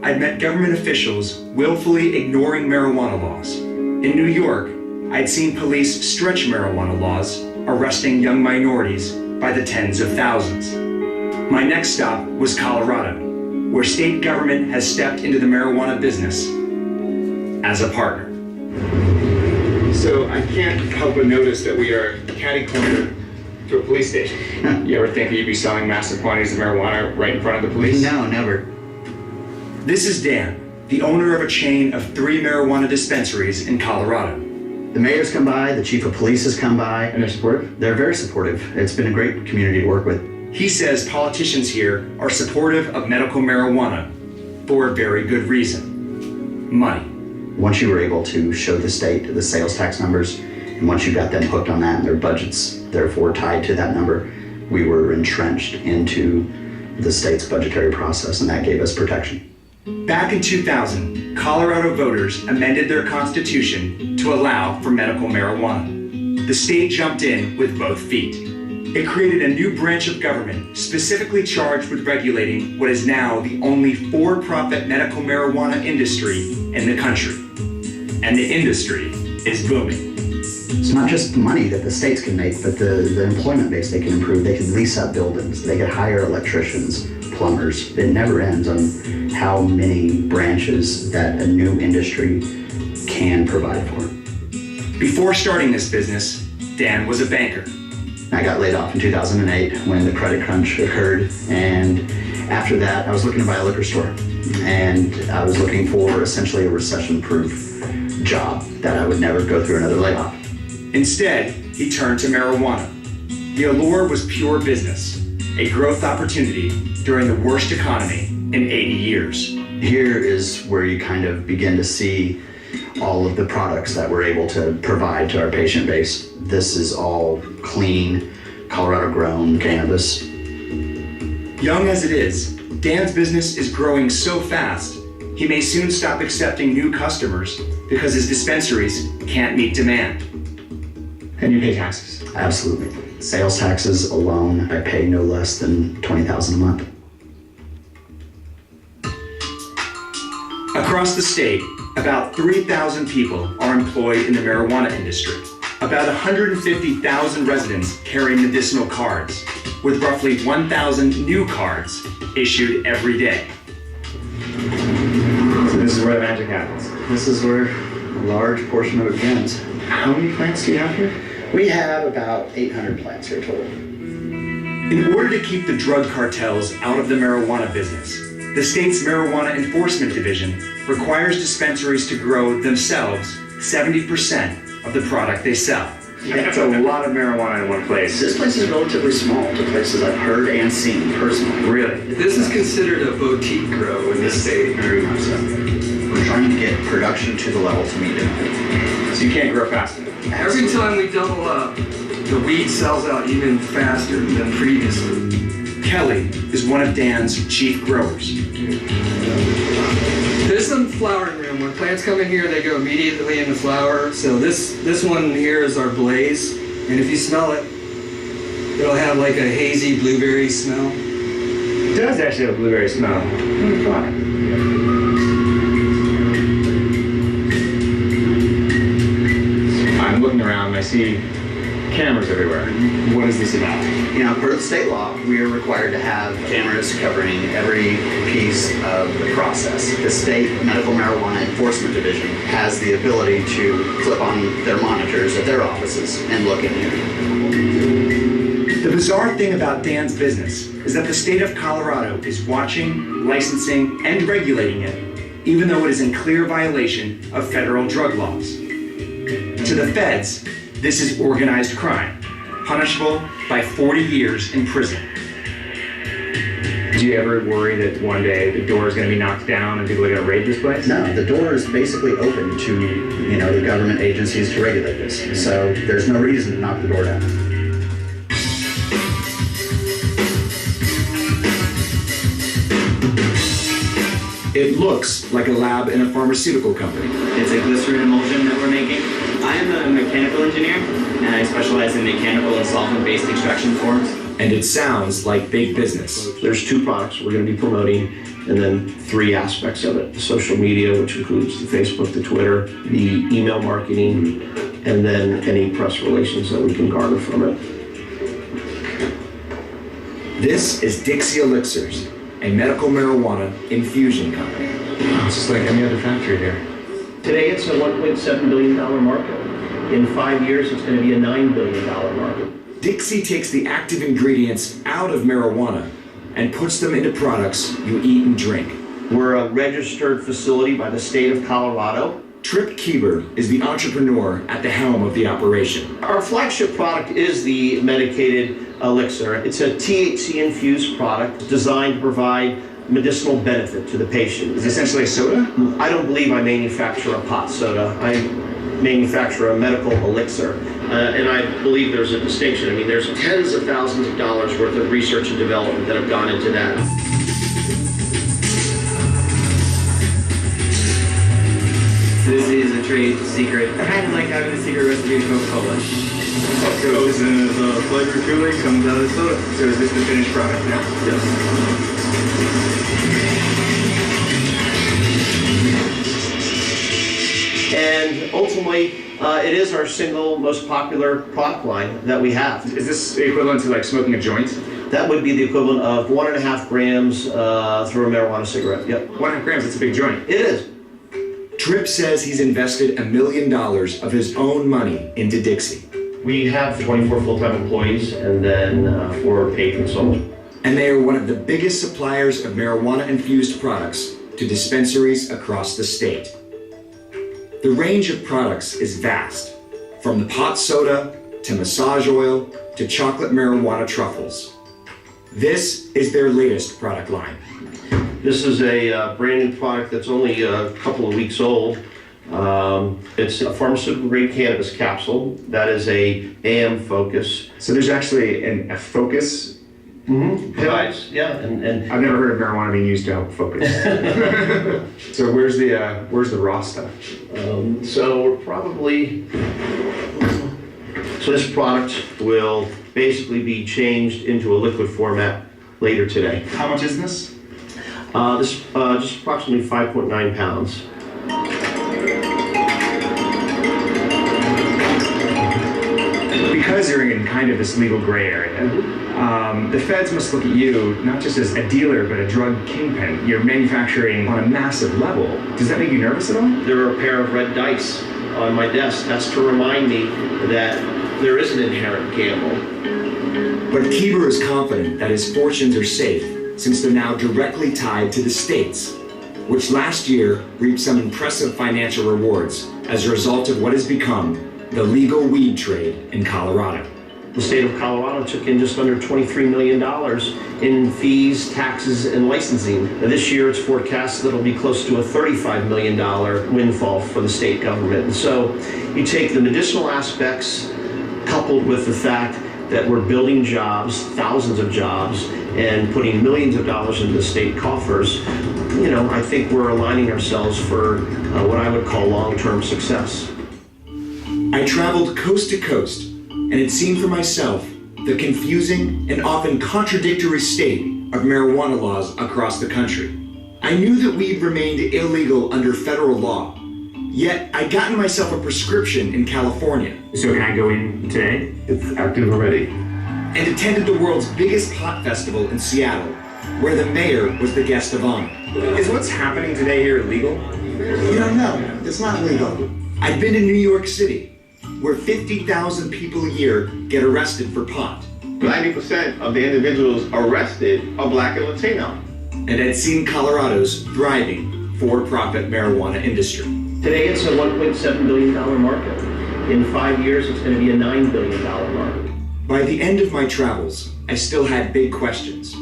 I'd met government officials willfully ignoring marijuana laws. In New York, I'd seen police stretch marijuana laws, arresting young minorities by the tens of thousands. My next stop was Colorado, where state government has stepped into the marijuana business as a partner. So I can't help but notice that we are catty-cornered to a police station. You ever think that you'd be selling massive quantities of marijuana right in front of the police? No, never. This is Dan, the owner of a chain of 3 marijuana dispensaries in Colorado. The mayor's come by, the chief of police has come by. And they're supportive? They're very supportive. It's been a great community to work with. He says politicians here are supportive of medical marijuana for a very good reason: money. Once you were able to show the state the sales tax numbers, and once you got them hooked on that and their budgets therefore tied to that number, we were entrenched into the state's budgetary process, and that gave us protection. Back in 2000, Colorado voters amended their constitution to allow for medical marijuana. The state jumped in with both feet. It created a new branch of government specifically charged with regulating what is now the only for-profit medical marijuana industry in the country. And the industry is booming. It's not just the money that the states can make, but the employment base they can improve. They can lease out buildings. They could hire electricians, plumbers. It never ends on how many branches that a new industry can provide for. Before starting this business, Dan was a banker. I got laid off in 2008 when the credit crunch occurred, and after that I was looking to buy a liquor store, and I was looking for essentially a recession-proof job that I would never go through another layoff. Instead, he turned to marijuana. The allure was pure business, a growth opportunity during the worst economy in 80 years. Here is where you kind of begin to see all of the products that we're able to provide to our patient base. This is all clean, Colorado-grown cannabis. Young as it is, Dan's business is growing so fast, he may soon stop accepting new customers because his dispensaries can't meet demand. And you pay taxes? Absolutely. Sales taxes alone, I pay no less than $20,000 a month. Across the state, about 3,000 people are employed in the marijuana industry. About 150,000 residents carry medicinal cards, with roughly 1,000 new cards issued every day. So this is where the magic happens. This is where a large portion of it begins. How many plants do you have here? We have about 800 plants here total. In order to keep the drug cartels out of the marijuana business, the state's Marijuana Enforcement Division requires dispensaries to grow themselves 70% of the product they sell. That's a lot of marijuana in one place. This place is relatively small to places I've heard and seen personally. Really? This is considered a boutique grow in this state. Very much so. We're trying to get production to the level to meet it. So you can't grow fast enough. Every time we double up, the weed sells out even faster than previously. Kelly is one of Dan's chief growers. This is the flowering room. When plants come in here, they go immediately into flower. So this one here is our blaze. And if you smell it, it'll have like a hazy blueberry smell. It does actually have a blueberry smell. Really fun. I'm looking around and I see cameras everywhere. What is this about? You know, per the state law, we are required to have cameras covering every piece of the process. The State Medical Marijuana Enforcement Division has the ability to flip on their monitors at their offices and look in here. The bizarre thing about Dan's business is that the state of Colorado is watching, licensing, and regulating it, even though it is in clear violation of federal drug laws. To the feds, this is organized crime, punishable by 40 years in prison. Do you ever worry that one day the door is going to be knocked down and people are going to raid this place? No, the door is basically open to, you know, the government agencies to regulate this. So there's no reason to knock the door down. It looks like a lab in a pharmaceutical company. It's a glycerin emulsion that we're making. I am a mechanical engineer, and I specialize in mechanical and solvent-based extraction forms. And it sounds like big business. There's 2 products we're going to be promoting and then 3 aspects of it: the social media, which includes the Facebook, the Twitter, the email marketing, and then any press relations that we can garner from it. This is Dixie Elixirs, a medical marijuana infusion company. It's just like any other factory here. Today, it's a $1.7 billion market. In 5 years, it's going to be a $9 billion market. Dixie takes the active ingredients out of marijuana and puts them into products you eat and drink. We're a registered facility by the state of Colorado. Trip Kieber is the entrepreneur at the helm of the operation. Our flagship product is the medicated elixir. It's a THC-infused product designed to provide medicinal benefit to the patient. Is it essentially a soda? I don't believe I manufacture a pot soda. I manufacture a medical elixir. And I believe there's a distinction. I mean, there's tens of thousands of dollars worth of research and development that have gone into that. This is a trade secret. Kind of like having the secret recipe of Coca-Cola. So this is the flavor truly comes out of the soda. So is this the finished product now? Yes. And ultimately, it is our single most popular product line that we have. Is this equivalent to like smoking a joint? That would be the equivalent of 1.5 grams through a marijuana cigarette. Yep. 1.5 grams, that's a big joint. It is. Tripp says he's invested $1 million of his own money into Dixie. We have 24 full-time employees and then 4 paid consultants. And they are one of the biggest suppliers of marijuana-infused products to dispensaries across the state. The range of products is vast, from the pot soda to massage oil to chocolate marijuana truffles. This is their latest product line. This is a brand new product that's only a couple of weeks old. It's a pharmaceutical grade cannabis capsule that is a AM focus. So there's actually a focus Device, yeah, and I've never heard of marijuana being used to help focus. So where's the raw stuff? so we're probably, so this product will basically be changed into a liquid format later today. How much is this? This just approximately 5.9 pounds. Because you're in kind of this legal gray area, the feds must look at you not just as a dealer, but a drug kingpin. You're manufacturing on a massive level. Does that make you nervous at all? There are a pair of red dice on my desk. That's to remind me that there is an inherent gamble. But Kieber is confident that his fortunes are safe since they're now directly tied to the states, which last year reaped some impressive financial rewards as a result of what has become the legal weed trade in Colorado. The state of Colorado took in just under $23 million in fees, taxes, and licensing. Now, this year, it's forecast that it'll be close to a $35 million windfall for the state government. And so you take the medicinal aspects coupled with the fact that we're building jobs, thousands of jobs, and putting millions of dollars into the state coffers. You know, I think we're aligning ourselves for what I would call long-term success. I traveled coast to coast and had seen for myself the confusing and often contradictory state of marijuana laws across the country. I knew that weed remained illegal under federal law, yet I'd gotten myself a prescription in California. So can I go in today? It's active already. And attended the world's biggest pot festival in Seattle, where the mayor was the guest of honor. Is what's happening today here illegal? You don't know. It's not legal. I'd been to New York City, where 50,000 people a year get arrested for pot. 90% of the individuals arrested are Black and Latino. And had seen Colorado's thriving for-profit marijuana industry. Today, it's a $1.7 billion market. In 5 years, it's going to be a $9 billion market. By the end of my travels, I still had big questions.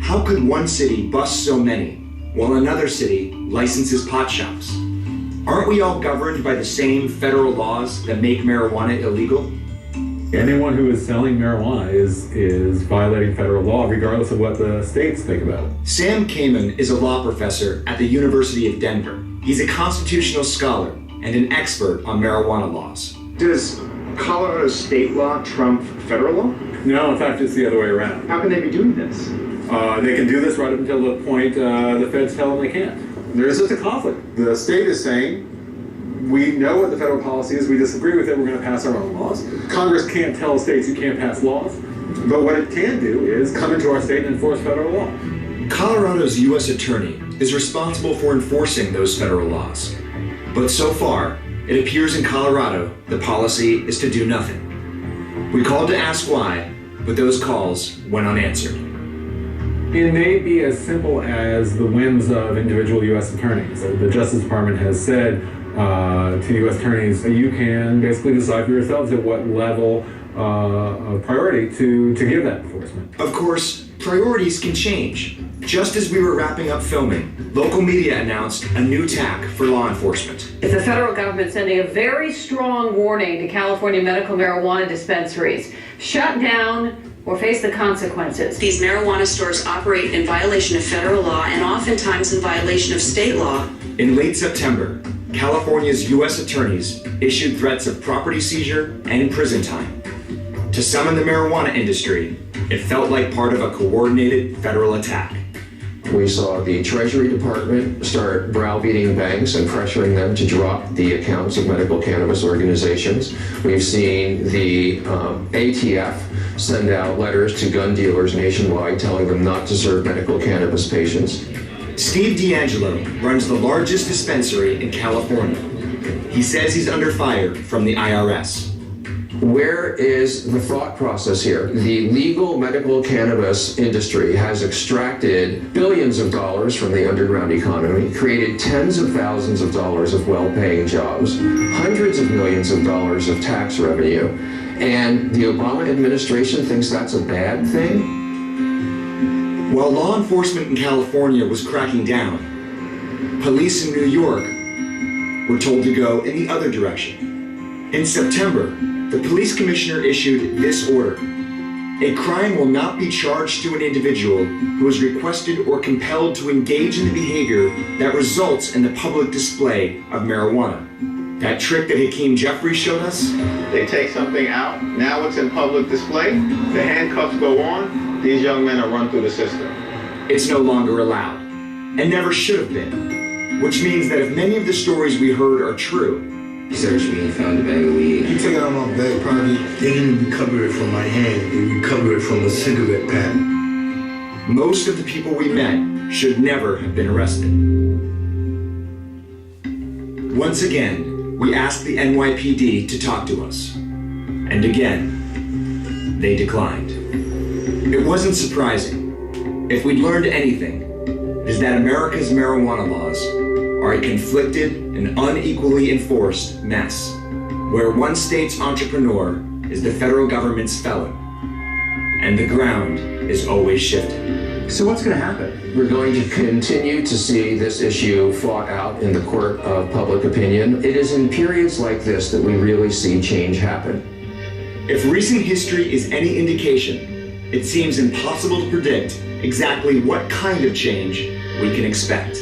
How could one city bust so many, while another city licenses pot shops? Aren't we all governed by the same federal laws that make marijuana illegal? Anyone who is selling marijuana is violating federal law, regardless of what the states think about it. Sam Kamen is a law professor at the University of Denver. He's a constitutional scholar and an expert on marijuana laws. Does Colorado state law trump federal law? No, in fact, it's the other way around. How can they be doing this? They can do this right up until the point the feds tell them they can't. There's just a conflict. The state is saying, we know what the federal policy is, we disagree with it, we're going to pass our own laws. Congress can't tell states you can't pass laws, but what it can do is come into our state and enforce federal law. Colorado's U.S. Attorney is responsible for enforcing those federal laws. But so far, it appears in Colorado the policy is to do nothing. We called to ask why, but those calls went unanswered. It may be as simple as the whims of individual U.S. attorneys. The Justice Department has said to U.S. attorneys, you can basically decide for yourselves at what level of priority to give that enforcement. Of course, priorities can change. Just as we were wrapping up filming, local media announced a new tack for law enforcement. It's the federal government sending a very strong warning to California medical marijuana dispensaries. Shut down or face the consequences. These marijuana stores operate in violation of federal law and oftentimes in violation of state law. In late September, California's U.S. attorneys issued threats of property seizure and prison time. To some in the marijuana industry, it felt like part of a coordinated federal attack. We saw the Treasury Department start browbeating banks and pressuring them to drop the accounts of medical cannabis organizations. We've seen the ATF send out letters to gun dealers nationwide telling them not to serve medical cannabis patients. Steve D'Angelo runs the largest dispensary in California. He says he's under fire from the IRS. Where is the thought process here? The legal medical cannabis industry has extracted billions of dollars from the underground economy, created tens of thousands of dollars of well-paying jobs, hundreds of millions of dollars of tax revenue, and the Obama administration thinks that's a bad thing? While law enforcement in California was cracking down, police in New York were told to go in the other direction. In September, the police commissioner issued this order. A crime will not be charged to an individual who is requested or compelled to engage in the behavior that results in the public display of marijuana. That trick that Hakeem Jeffries showed us? They take something out, now it's in public display, the handcuffs go on, these young men are run through the system. It's no longer allowed, and never should have been. Which means that if many of the stories we heard are true, he searched me, he found a bag of weed. He took it out of my bag, probably. They didn't recover it from my hand. They recovered it from a cigarette pack. most of the people we met should never have been arrested. Once again, we asked the NYPD to talk to us. And again, they declined. It wasn't surprising. If we'd learned anything, it is that America's marijuana laws are a conflicted and unequally enforced mess, where one state's entrepreneur is the federal government's felon, and the ground is always shifting. So what's going to happen? We're going to continue to see this issue fought out in the court of public opinion. It is in periods like this that we really see change happen. If recent history is any indication, it seems impossible to predict exactly what kind of change we can expect.